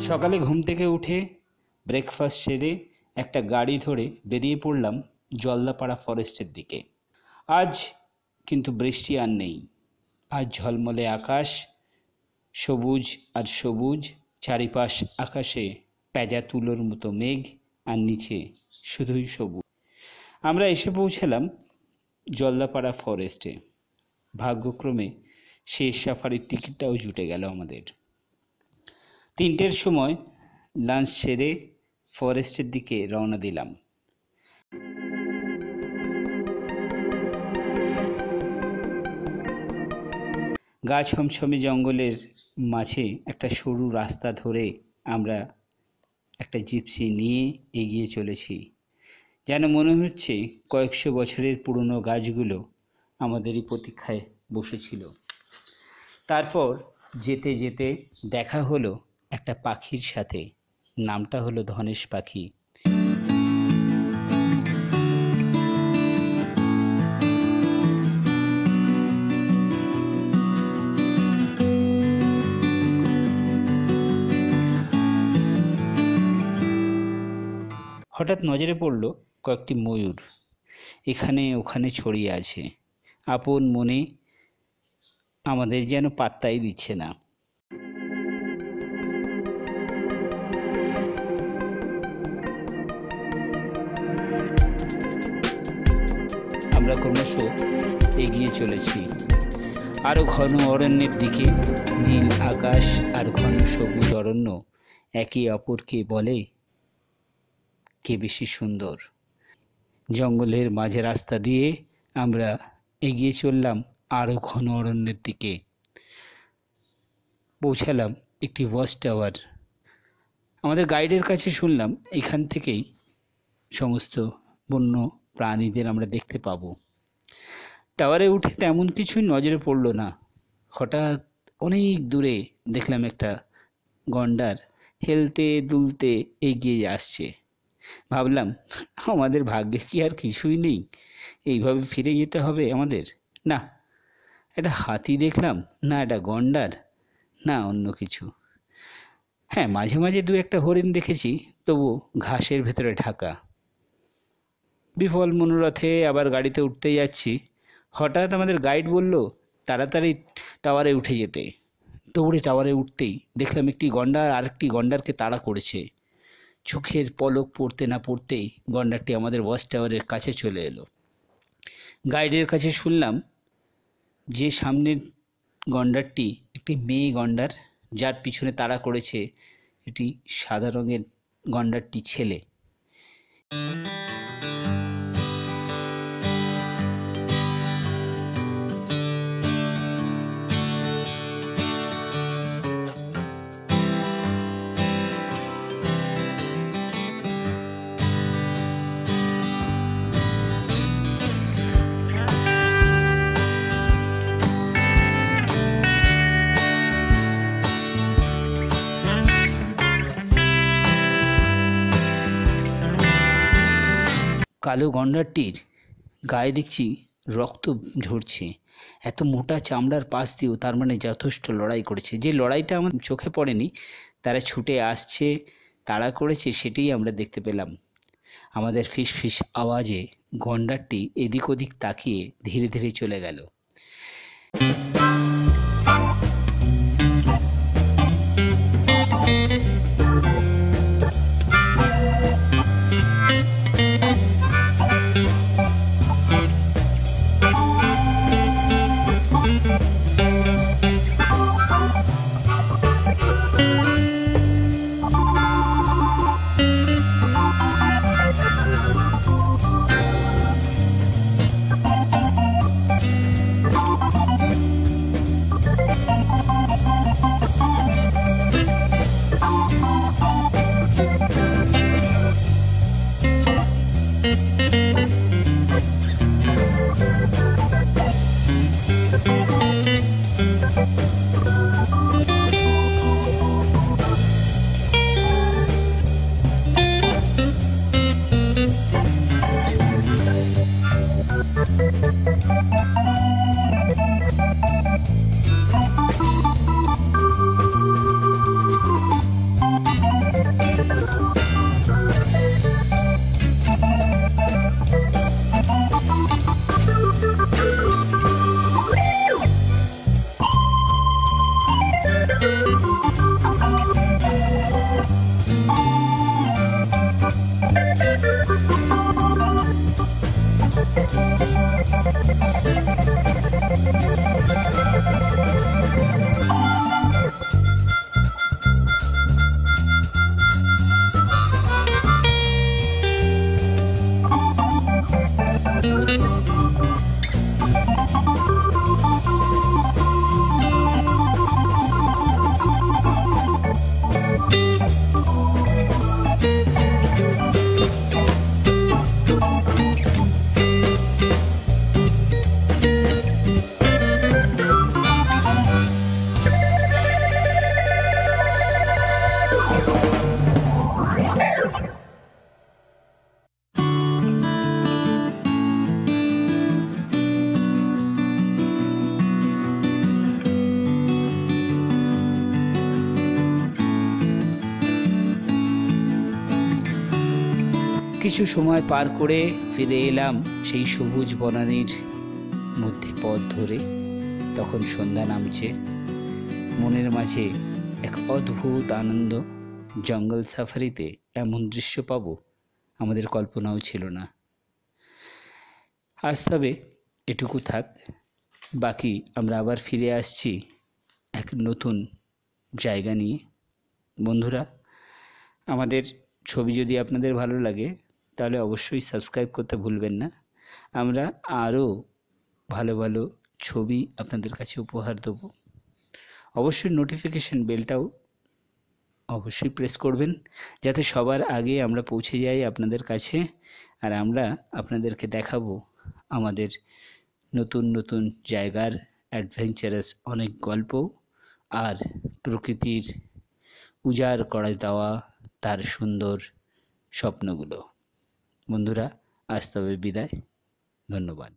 সকালে ঘুম থেকে উঠে ব্রেকফাস্ট সেরে একটা গাড়ি ধরে বেরিয়ে পড়লাম জলদাপাড়া ফরেস্টের দিকে। আজ কিন্তু বৃষ্টি আর নেই। আজ ঝলমলে আকাশ, সবুজ আর সবুজ, চারিপাশ আকাশে পেঁজা তুলোর মতো মেঘ, আর নিচে শুধুই সবুজ। আমরা এসে পৌঁছালাম জলদাপাড়া ফরেস্টে। ভাগ্যক্রমে শেষ সাফারির টিকিটটাও জুটে গেল আমাদের। 3টের সময় লাঞ্চ সেরে ফরেস্টের দিকে রওনা দিলাম। গা ছমছমে জঙ্গলের মাঝে একটা সরু রাস্তা ধরে আমরা একটা জিপসি নিয়ে এগিয়ে চলেছি। যেন মনে হচ্ছে কয়েকশো বছরের পুরনো গাছগুলো আমাদেরই প্রতীক্ষায় বসেছিল। তারপর যেতে যেতে দেখা হলো একটা পাখির সাথে, নামটা হলো ধনেশ পাখি। হঠাৎ নজরে পড়ল কয়েকটি ময়ূর এখানে ওখানে ছড়িয়ে আছে। আপন মনে আমাদের যেন পাত্তাই দিচ্ছে না। আমরা ক্রমশ এগিয়ে চলেছি আরও ঘন অরণ্যের দিকে। নীল আকাশ আর ঘন সবুজ অরণ্য একে অপরকে বলে কে বেশি সুন্দর। জঙ্গলের মাঝে রাস্তা দিয়ে আমরা এগিয়ে চললাম আরও ঘন অরণ্যের দিকে। পৌঁছালাম একটি ওয়াচ টাওয়ার। আমাদের গাইডের কাছে শুনলাম এখান থেকেই সমস্ত বন্য প্রাণীদের আমরা দেখতে পাবো। টাওয়ারে উঠে তেমন কিছুই নজরে পড়ল না। হঠাৎ অনেক দূরে দেখলাম একটা গন্ডার হেলতে দুলতে এগিয়ে আসছে। ভাবলাম আমাদের ভাগ্যে কি আর কিছুই নেই, এইভাবে ফিরে যেতে হবে আমাদের? না, এটা হাতি দেখলাম না, এটা গন্ডার, না অন্য কিছু। হ্যাঁ, মাঝে মাঝে দু একটা হরিণ দেখেছি, তবু ঘাসের ভেতরে ঢাকা। বিফল মনোরথে আবার গাড়িতে উঠতে যাচ্ছি। হঠাৎ আমাদের গাইড বলল তাড়াতাড়ি টাওয়ারে উঠে যেতে। দৌড়ে টাওয়ারে উঠতেই দেখলাম একটি গন্ডার আরেকটি গন্ডারকে তাড়া করেছে। চোখের পলক পড়তে না পড়তেই গন্ডারটি আমাদের ওয়াচ টাওয়ারের কাছে চলে এলো। গাইডের কাছে শুনলাম যে সামনের গন্ডারটি একটি মেয়ে গন্ডার, যার পিছনে তাড়া করেছে এটি সাদা রঙের গন্ডারটি ছেলে। কালো গন্ডারটির গায়ে দেখছি রক্ত ঝরছে। এত মোটা চামড়ার পাশ দিয়েও তার মানে যথেষ্ট লড়াই করেছে। যে লড়াইটা আমার চোখে পড়েনি, তারা ছুটে আসছে, তাড়া করেছে, সেটাই আমরা দেখতে পেলাম। আমাদের ফিস ফিস আওয়াজে গন্ডারটি এদিক ওদিক তাকিয়ে ধীরে ধীরে চলে গেল। কিছু সময় পার করে ফিরে এলাম সেই সবুজ বনানীর মধ্যে পথ ধরে। তখন সন্ধ্যা নামছে, মনের মাঝে এক অদ্ভুত আনন্দ। জঙ্গল সাফারিতে এমন দৃশ্য পাবো আমাদের কল্পনাও ছিল না। আজ তবে এটুকু থাক, বাকি আমরা আবার ফিরে আসছি এক নতুন জায়গা নিয়ে। বন্ধুরা, আমাদের ছবি যদি আপনাদের ভালো লাগে তাহলে অবশ্যই সাবস্ক্রাইব করতে ভুলবেন না। আমরা আরও ভালো ভালো ছবি আপনাদের কাছে উপহার দেব। অবশ্যই নোটিফিকেশন বেলটাও অবশ্যই প্রেস করবেন, যাতে সবার আগে আমরা পৌঁছে যাই আপনাদের কাছে। আর আমরা আপনাদেরকে দেখাবো আমাদের নতুন নতুন জায়গার অ্যাডভেঞ্চারাস অনেক গল্প আর প্রকৃতির উজাড় করে দেওয়া তার সুন্দর স্বপ্নগুলো। বন্ধুরা, আজ তবে বিদায়। ধন্যবাদ।